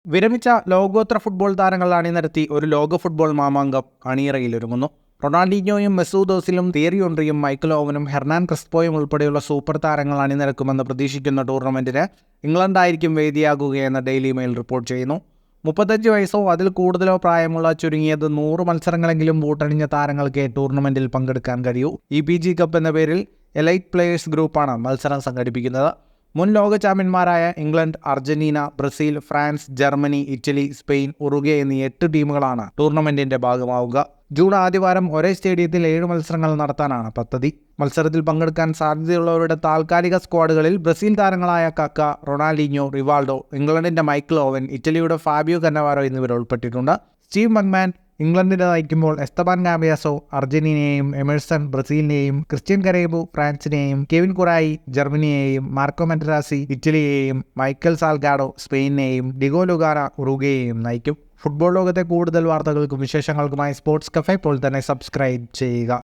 വിരമിച്ച ലോകോത്തര ഫുട്ബോൾ താരങ്ങൾ അണിനിരത്തി ഒരു ലോക ഫുട്ബോൾ മാമാങ്കം അണിയറയിലൊരുങ്ങുന്നു. റൊണാൾഡീഞ്ഞോയും മെസൂദ് ഓസിലും തിയറി ഓൺറിയും മൈക്കൽ ഓവനും ഹെർനാൻ ക്രിസ്പോയും ഉൾപ്പെടെയുള്ള സൂപ്പർ താരങ്ങൾ അണിനിരക്കുമെന്ന് പ്രതീക്ഷിക്കുന്ന ടൂർണമെന്റിന് ഇംഗ്ലണ്ടായിരിക്കും വേദിയാകുകയെന്ന് ഡെയിലി മെയിൽ റിപ്പോർട്ട് ചെയ്യുന്നു. 35 വയസ്സോ അതിൽ കൂടുതലോ പ്രായമുള്ള ചുരുങ്ങിയത് 100 മത്സരങ്ങളെങ്കിലും ബൂട്ടണിഞ്ഞ താരങ്ങൾക്ക് ടൂർണമെന്റിൽ പങ്കെടുക്കാൻ കഴിയൂ. EPG കപ്പ് എന്ന പേരിൽ എലൈറ്റ് പ്ലേയേഴ്സ് ഗ്രൂപ്പാണ് മത്സരം സംഘടിപ്പിക്കുന്നത്. മുൻ ലോക ചാമ്പ്യന്മാരായ England, Argentina, Brazil, France, Germany, Italy, Spain, Uruguay എന്നീ 8 ടീമുകളാണ് ടൂർണമെന്റിന്റെ ഭാഗമാവുക. ജൂൺ ആദ്യവാരം ഒരേ സ്റ്റേഡിയത്തിൽ 7 മത്സരങ്ങൾ നടത്താനാണ് പദ്ധതി. മത്സരത്തിൽ പങ്കെടുക്കാൻ സാധ്യതയുള്ളവരുടെ താൽക്കാലിക സ്ക്വാഡുകളിൽ ബ്രസീൽ താരങ്ങളായ കക്ക, റൊണാൾഡീഞ്ഞോ, റിവാൾഡോ, ഇംഗ്ലണ്ടിന്റെ മൈക്കൽ ഓവൻ, ഇറ്റലിയുടെ ഫാബിയോ കന്നവാരോ എന്നിവർ ഉൾപ്പെട്ടിട്ടുണ്ട്. സ്റ്റീവ് മക്മാൻ ഇംഗ്ലണ്ടിനെ നയിക്കുമ്പോൾ എസ്തബാൻ ഗാബിയാസോ അർജന്റീനയെയും, എമേഴ്സൺ ബ്രസീലിനെയും, ക്രിസ്ത്യൻ കരേബു ഫ്രാൻസിനെയും, കെവിൻ കുറായി ജർമ്മനിയെയും, മാർക്കോ മെറ്ററാസി ഇറ്റലിയെയും, മൈക്കൽ സാൽഗാഡോ സ്പെയിനെയും, ഡിഗോ ലുഗാന ഉറുഗ്വേയെയും നയിക്കും. ഫുട്ബോൾ ലോകത്തെ കൂടുതൽ വാർത്തകൾക്കും വിശേഷങ്ങൾക്കുമായി സ്പോർട്സ് കഫേ ഇപ്പോൾ തന്നെ സബ്സ്ക്രൈബ് ചെയ്യുക.